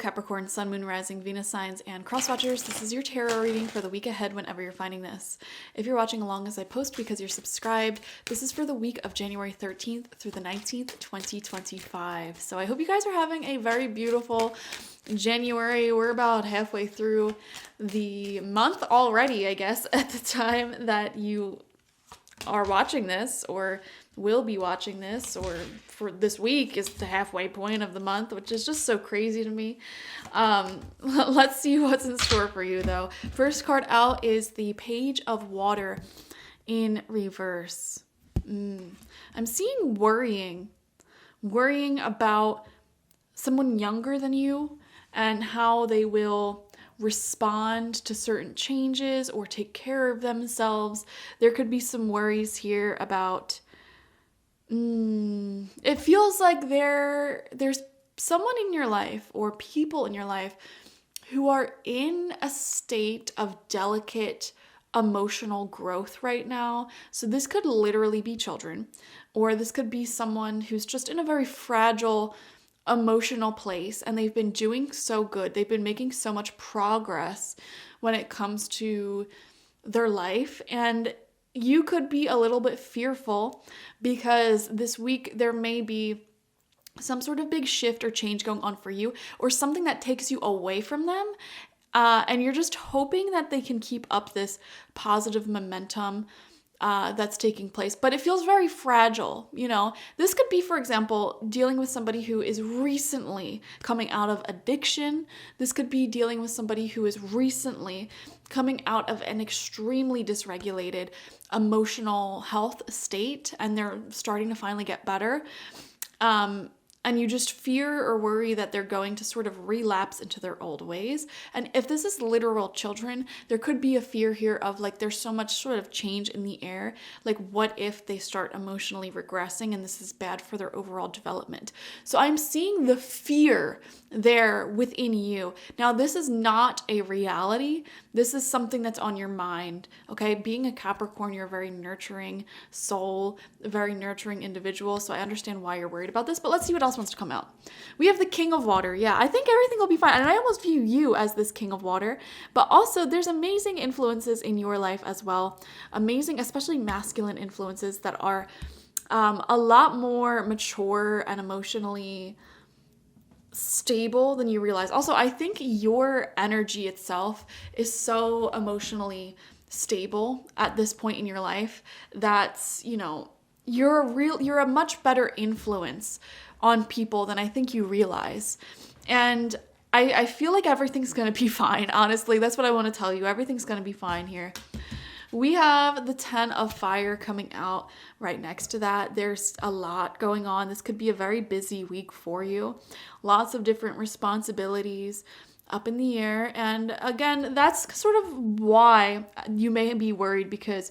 Capricorn, Sun, Moon, Rising, Venus signs, and cross-watchers. This is your tarot reading for the week ahead whenever you're finding this. If you're watching along as I post because you're subscribed, this is for the week of January 13th through the 19th, 2025. So I hope you guys are having a very beautiful January. We're about halfway through the month already, I guess, at the time that you are watching this or will be watching this, or for this week is the halfway point of the month, which is just so crazy to me. Let's see what's in store for you though. First card out is the Page of Water in reverse. I'm seeing worrying about someone younger than you and how they will respond to certain changes or take care of themselves. There could be some worries here about it feels like there's someone in your life or people in your life who are in a state of delicate emotional growth right now. So this could literally be children, or this could be someone who's just in a very fragile emotional place, and they've been doing so good. They've been making so much progress when it comes to their life, and you could be a little bit fearful because this week there may be some sort of big shift or change going on for you, or something that takes you away from them, and you're just hoping that they can keep up this positive momentum that's taking place, but it feels very fragile. This could be, for example, dealing with somebody who is recently coming out of addiction. This could be dealing with somebody who is recently coming out of an extremely dysregulated emotional health state, and they're starting to finally get better. And you just fear or worry that they're going to sort of relapse into their old ways. And if this is literal children, there could be a fear here of like, there's so much sort of change in the air. Like, what if they start emotionally regressing and this is bad for their overall development? So I'm seeing the fear there within you. Now, this is not a reality. This is something that's on your mind, okay? Being a Capricorn, you're a very nurturing soul, a very nurturing individual. So I understand why you're worried about this, but let's see what else wants to come out. We have the King of Water. Yeah, I think everything will be fine. And I almost view you as this King of Water, but also there's amazing influences in your life as well. Amazing, especially masculine influences that are a lot more mature and emotionally stable than you realize. Also, I think your energy itself is so emotionally stable at this point in your life that, you're a much better influence on people than I think you realize. And I feel like everything's going to be fine. Honestly, that's what I want to tell you. Everything's going to be fine here. We have the 10 of Fire coming out right next to that. There's a lot going on. This could be a very busy week for you. Lots of different responsibilities up in the air. And again, that's sort of why you may be worried, because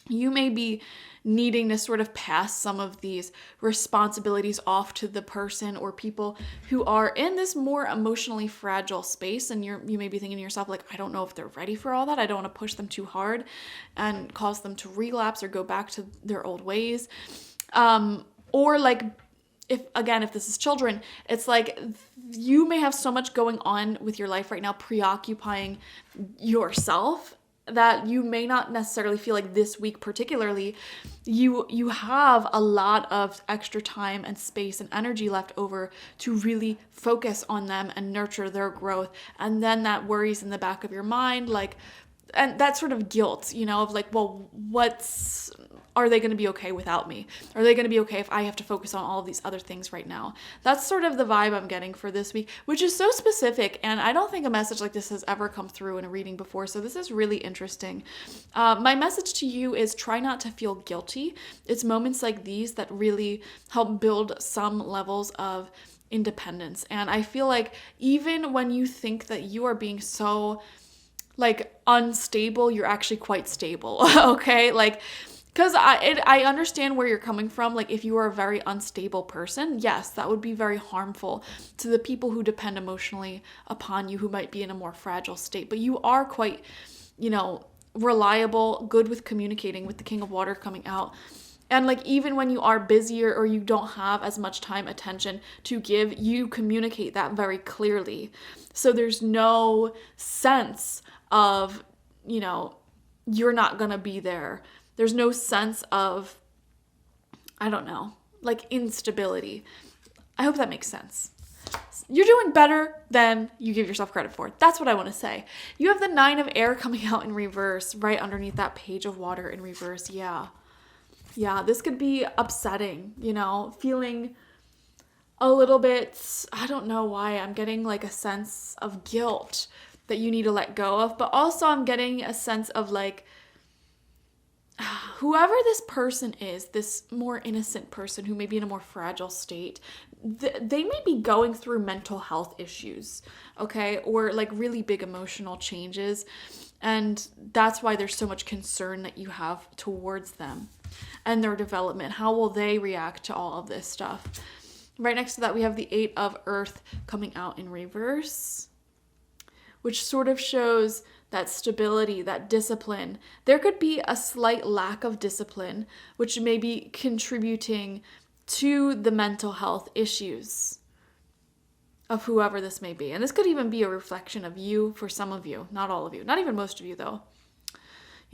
you may be needing to sort of pass some of these responsibilities off to the person or people who are in this more emotionally fragile space. And you may be thinking to yourself, like, I don't know if they're ready for all that. I don't want to push them too hard and cause them to relapse or go back to their old ways. Or like, if this is children, it's like you may have so much going on with your life right now, preoccupying yourself, that you may not necessarily feel like this week particularly you have a lot of extra time and space and energy left over to really focus on them and nurture their growth. And then that worries in the back of your mind, like, and that sort of guilt, of like, well, are they going to be okay without me? Are they going to be okay if I have to focus on all of these other things right now? That's sort of the vibe I'm getting for this week, which is so specific. And I don't think a message like this has ever come through in a reading before. So this is really interesting. My message to you is try not to feel guilty. It's moments like these that really help build some levels of independence. And I feel like even when you think that you are being so like unstable, you're actually quite stable. Okay. Like, because I understand where you're coming from. Like, if you are a very unstable person, yes, that would be very harmful to the people who depend emotionally upon you, who might be in a more fragile state. But you are quite, reliable, good with communicating, with the King of Water coming out. And like, even when you are busier or you don't have as much time, attention to give, you communicate that very clearly. So there's no sense of, you're not going to be there. There's no sense of, I don't know, like instability. I hope that makes sense. You're doing better than you give yourself credit for. That's what I want to say. You have the 9 of air coming out in reverse right underneath that page of water in reverse. Yeah, this could be upsetting, feeling a little bit, I don't know why, I'm getting like a sense of guilt that you need to let go of, but also I'm getting a sense of like, whoever this person is, this more innocent person who may be in a more fragile state, they may be going through mental health issues, okay? Or like really big emotional changes. And that's why there's so much concern that you have towards them and their development. How will they react to all of this stuff? Right next to that, we have the 8 of earth coming out in reverse, which sort of shows that stability, that discipline. There could be a slight lack of discipline, which may be contributing to the mental health issues of whoever this may be. And this could even be a reflection of you for some of you, not all of you, not even most of you though.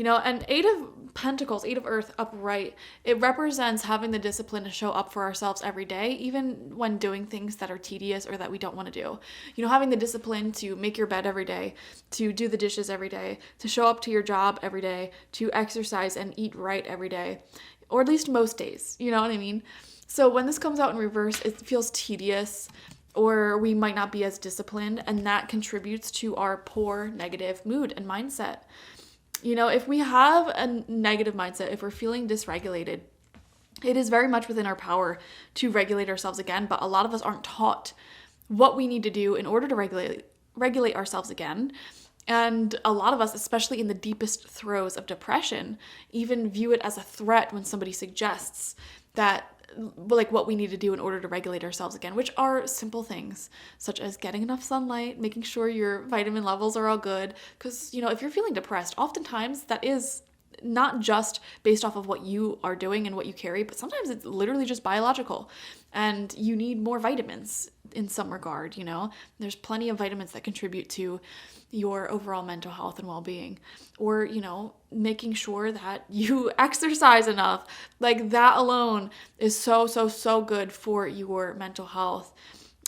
And 8 of Pentacles, 8 of Earth upright, it represents having the discipline to show up for ourselves every day, even when doing things that are tedious or that we don't want to do. Having the discipline to make your bed every day, to do the dishes every day, to show up to your job every day, to exercise and eat right every day, or at least most days, you know what I mean? So when this comes out in reverse, it feels tedious, or we might not be as disciplined, and that contributes to our poor negative mood and mindset. If we have a negative mindset, if we're feeling dysregulated, it is very much within our power to regulate ourselves again, but a lot of us aren't taught what we need to do in order to regulate ourselves again. And a lot of us, especially in the deepest throes of depression, even view it as a threat when somebody suggests that, like, what we need to do in order to regulate ourselves again, which are simple things such as getting enough sunlight, making sure your vitamin levels are all good. Because, if you're feeling depressed, oftentimes that is not just based off of what you are doing and what you carry, but sometimes it's literally just biological and you need more vitamins in some regard. There's plenty of vitamins that contribute to your overall mental health and well-being, or making sure that you exercise enough. Like, that alone is so good for your mental health.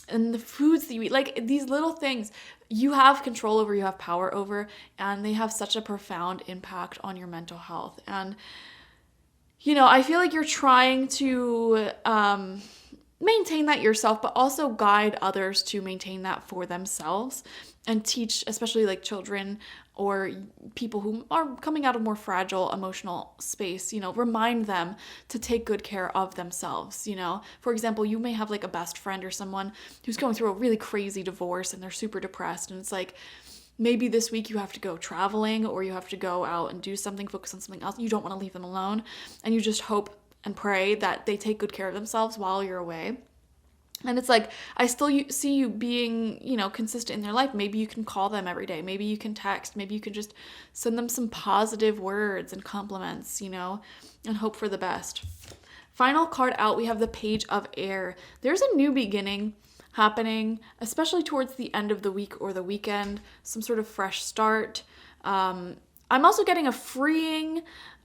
And the foods that you eat, like, these little things you have control over, you have power over, and they have such a profound impact on your mental health. And I feel like you're trying to maintain that yourself, but also guide others to maintain that for themselves, and teach, especially like children or people who are coming out of more fragile emotional space, remind them to take good care of themselves. For example, you may have like a best friend or someone who's going through a really crazy divorce and they're super depressed, and it's like, maybe this week you have to go traveling or you have to go out and do something, focus on something else. You don't want to leave them alone, and you just hope and pray that they take good care of themselves while you're away. And it's like, I still see you being, consistent in their life. Maybe you can call them every day. Maybe you can text. Maybe you can just send them some positive words and compliments, and hope for the best. Final card out, we have the Page of Air. There's a new beginning happening, especially towards the end of the week or the weekend, some sort of fresh start. I'm also getting a freeing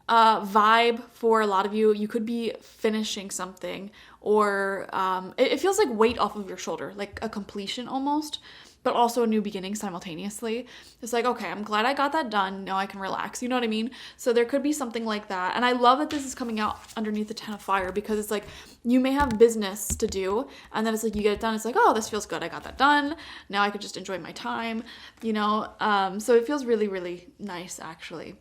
vibe for a lot of you. You could be finishing something, or it feels like weight off of your shoulder, like a completion almost, but also a new beginning simultaneously. It's like, okay, I'm glad I got that done. Now I can relax. You know what I mean? So there could be something like that. And I love that this is coming out underneath the 10 of Fire, because it's like, you may have business to do, and then it's like, you get it done. It's like, oh, this feels good. I got that done. Now I could just enjoy my time, so it feels really, really nice, actually.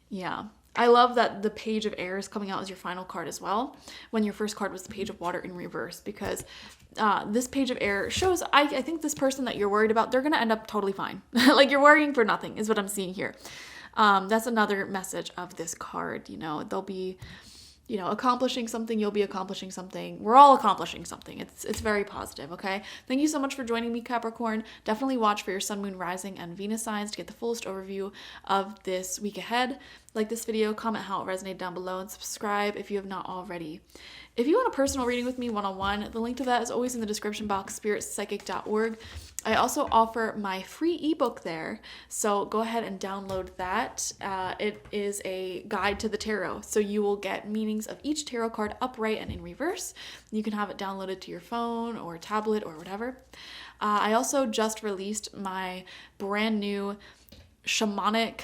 Yeah. I love that the Page of Air is coming out as your final card as well, when your first card was the Page of Water in reverse, because this Page of Air shows, I think this person that you're worried about, they're going to end up totally fine. Like, you're worrying for nothing is what I'm seeing here. That's another message of this card. They'll be accomplishing something, you'll be accomplishing something. We're all accomplishing something. It's very positive, okay? Thank you so much for joining me, Capricorn. Definitely watch for your sun, moon, rising, and Venus signs to get the fullest overview of this week ahead. Like this video, comment how it resonated down below, and subscribe if you have not already. If you want a personal reading with me one-on-one, the link to that is always in the description box, spiritpsychic.org. I also offer my free ebook there, so go ahead and download that. It is a guide to the tarot, so you will get meanings of each tarot card upright and in reverse. You can have it downloaded to your phone or tablet or whatever. I also just released my brand new Shamanic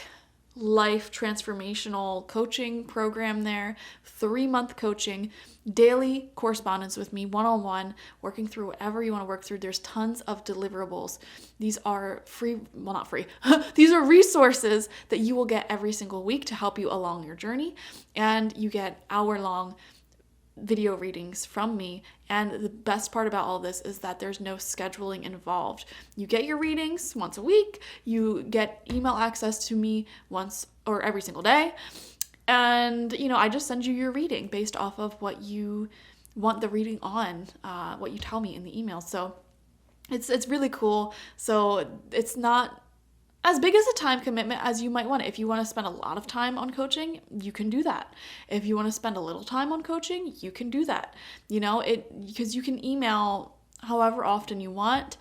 life transformational coaching program there. 3-month coaching, daily correspondence with me, one-on-one, working through whatever you want to work through. There's tons of deliverables. These are free, well, not free. These are resources that you will get every single week to help you along your journey. And you get hour-long video readings from me. And the best part about all this is that there's no scheduling involved. You get your readings once a week. You get email access to me once or every single day. And, I just send you your reading based off of what you want the reading on, what you tell me in the email. So it's really cool. So it's not as big as a time commitment as you might want it. If you want to spend a lot of time on coaching, you can do that. If you want to spend a little time on coaching, you can do that. Because you can email however often you want,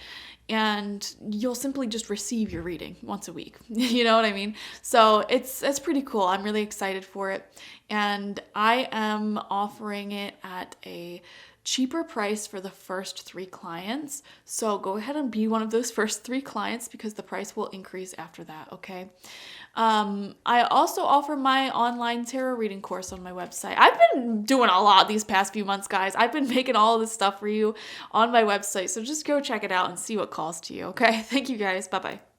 and you'll simply just receive your reading once a week. You know what I mean? So it's pretty cool. I'm really excited for it. And I am offering it at a cheaper price for the first 3 clients. So go ahead and be one of those first 3 clients, because the price will increase after that, okay? I also offer my online tarot reading course on my website. I've been doing a lot these past few months, guys. I've been making all of this stuff for you on my website. So just go check it out and see what calls to you, okay? Thank you, guys. Bye-bye.